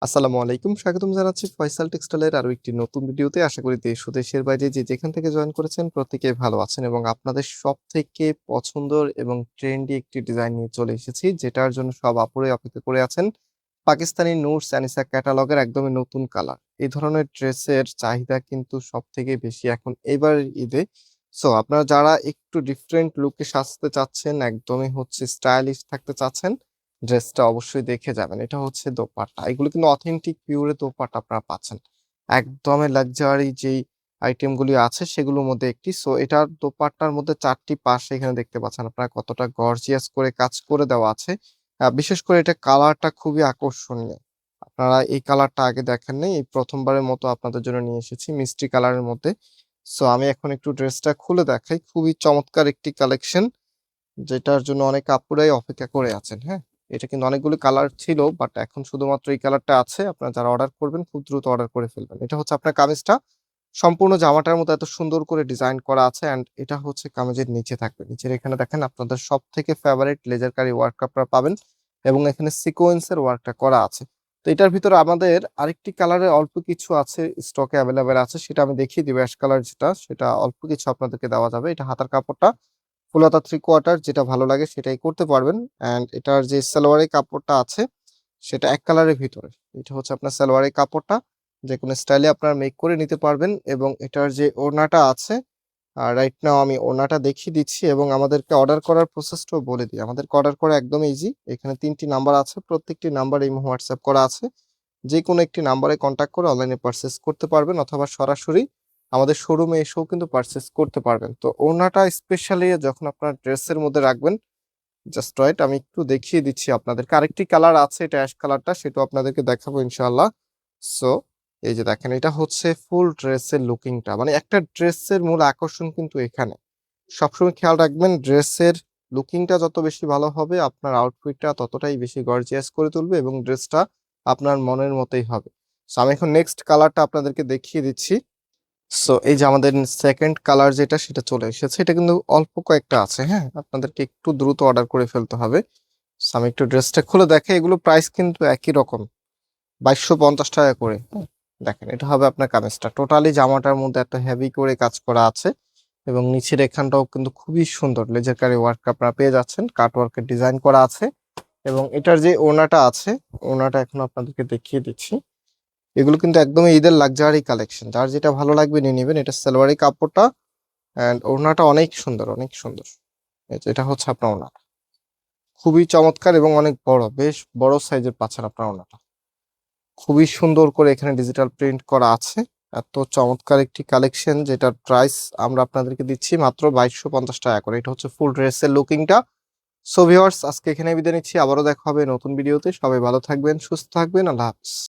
আসসালামু আলাইকুম। স্বাগতম জানাচ্ছি ফয়সাল টেক্সটাইলের আরো একটি নতুন ভিডিওতে। আশা করি দেশ ও দেশের বাইরে যে যেখান থেকে জয়েন করেছেন প্রত্যেকেই ভালো আছেন এবং আপনাদের সবথেকে পছন্দের এবং ট্রেন্ডি একটি ডিজাইন নিয়ে চলে এসেছি, যেটার জন্য সব আপুরাই অপেক্ষা করে আছেন। পাকিস্তানি নুটস অ্যানিসা ক্যাটালগের একদমই নতুন কালার। এই ধরনের ড্রেসের চাহিদা কিন্তু সবথেকে বেশি এখন এবার ঈদে। সো আপনারা যারা একটু ডিফারেন্ট লুকে সাজতে চাচ্ছেন, একদমই স্টাইলিশ থাকতে চাচ্ছেন, ড্রেসটা অবশ্যই দেখে যাবেন। এটা হচ্ছে দোপাট্টা। এগুলো কিন্তু অথেন্টিক পিওরের দোপাট্টা আপনারা পাচ্ছেন। একদমই লাক্সারি যেই আইটেমগুলি আছে সেগুলোর মধ্যে একটি। সো এটার দোপাট্টার মধ্যে ৪ টি পাশ এখানে দেখতে পাচ্ছেন আপনারা কতটা গর্জিয়াস করে কাজ করে দেওয়া আছে। বিশেষ করে এটা কালারটা খুবই আকর্ষণীয়। আপনারা এই কালারটা আগে দেখেন নাই। এই প্রথমবারের মতো আপনাদের জন্য নিয়ে এসেছি মিষ্টি কালারের মধ্যে। সো আমি এখন একটু ড্রেসটা খুলে দেখাই। খুবই চমৎকার একটি কালেকশন, যেটার জন্য অনেক আপুরাই অপেক্ষা করে আছেন। হ্যাঁ, এটা কিন্তু অনেকগুলো কালার ছিল, বাট এখন শুধুমাত্র এই কালারটা আছে। আপনারা যারা অর্ডার করবেন খুব দ্রুত অর্ডার করে ফেলবেন। এটা হচ্ছে আপনার কামিজটা। সম্পূর্ণ জামাটার মতো এত সুন্দর করে ডিজাইন করা আছে, এন্ড এটা হচ্ছে কামিজের নিচে থাকবে। নিচের এখানে দেখেন আপনাদের সব থেকে ফেভারিট লেজার কারি ওয়ার্ক আপনারা পাবেন এবং এখানে সিকোয়েন্সের ওয়ার্কটা করা আছে। তো এটার ভিতরে আমাদের আরেকটি কালারের অল্প কিছু আছে, স্টকে অ্যাভেলেবেল আছে, সেটা আমি দেখিয়ে দিব। অ্যাশ কালার যেটা, সেটা অল্প কিছু আপনাদেরকে দেওয়া যাবে। এটা হাতার কাপড়টা ফুল হাতা 3/4, যেটা ভালো লাগে সেটাই করতে পারবেন। এন্ড এটার যে সালোয়ারের কাপড়টা আছে সেটা এক কালারের ভিতরে। এটা হচ্ছে আপনার সালোয়ারের কাপড়টা, যে কোনো স্টাইলে আপনারা মেক করে নিতে পারবেন। এবং এটার যে ওড়নাটা আছে, রাইট নাও আমি ওড়নাটা দেখিয়ে দিচ্ছি এবং আমাদেরকে অর্ডার করার প্রসেসটাও বলে দিই। আমাদেরকে অর্ডার করা একদম ইজি। এখানে 3টি নাম্বার আছে, প্রত্যেকটি নাম্বার এই হোয়াটসঅ্যাপ করা আছে। যে কোনো একটি নাম্বারে কন্ট্যাক্ট করে অনলাইনে পারচেস করতে পারবেন, অথবা সরাসরি আমাদের শোরুমে এসেও কিন্তু পারচেস করতে পারবেন। তো ওড়নাটা স্পেশালি যখন আপনার ড্রেসের মধ্যে রাখবেন, জাস্ট রাইট আমি একটু দেখিয়ে দিচ্ছি আপনাদেরকে। আরেকটি কালার আছে, এটা অ্যাশ কালারটা, সেটাও আপনাদেরকে দেখাবো ইনশাআল্লাহ। সো এই যে দেখেন, এটা হচ্ছে ফুল ড্রেসের লুকিংটা। মানে একটা ড্রেসের মূল আকর্ষণ কিন্তু এখানে। সবসময় খেয়াল রাখবেন, ড্রেসের লুকিংটা যত বেশি ভালো হবে আপনার আউটফিটটা ততটাই বেশি গর্জিয়াস করে তুলবে এবং ড্রেসটা আপনার মনের মতোই হবে। সো আমি এখন নেক্সট কালারটা আপনাদেরকে দেখিয়ে দিচ্ছি। সো এই যে আমাদের সেকেন্ড কালার যেটা, সেটা চলে এসেছে। এটা কিন্তু অল্প কয়েকটা আছে। হ্যাঁ, আপনাদেরকে একটু দ্রুত অর্ডার করে ফেলতে হবে। সো আমি একটু ড্রেসটা খুলে দেখাই। এগুলো প্রাইস কিন্তু একই রকম, 2250 টাকা করে। দেখেন, এটা হবে আপনার কামিজটা। টোটালি জামাটার মধ্যে এত হেভি করে কাজ করা আছে এবং নিচের এখানটাও কিন্তু খুবই সুন্দর লেজার কারি ওয়ার্ক আপনারা পেয়ে যাচ্ছেন। কাট ওয়ার্কের ডিজাইন করা আছে এবং এটার যে ওড়নাটা আছে, ওড়নাটা এখন আপনাদেরকে দেখিয়ে দিচ্ছি। এগুলো কিন্তু একদমই ঈদের লাক্সারি কালেকশন। যার যেটা ভালো লাগবে নিয়ে নেবেন। এটা সালোয়ারি কাপড়টা, এন্ড ওড়নাটা অনেক সুন্দর, অনেক সুন্দর। এই যে এটা হচ্ছে আপনার ওড়না, খুবই চমৎকার এবং অনেক বড়, বেশ বড় সাইজের পাচ্ছেন আপনার ওড়নাটা। খুবই সুন্দর করে এখানে ডিজিটাল প্রিন্ট করা আছে। এত চমৎকার একটি কালেকশন, যেটার প্রাইস আমরা আপনাদেরকে দিচ্ছি মাত্র 2250 টাকা করে। এটা হচ্ছে ফুল ড্রেসের লুকিংটা। সো ভিউয়ার্স, আজকে এখানে বিদায় নিচ্ছি। আবারও দেখা হবে নতুন ভিডিওতে। সবাই ভালো থাকবেন, সুস্থ থাকবেন। আল্লাহ হাফেজ।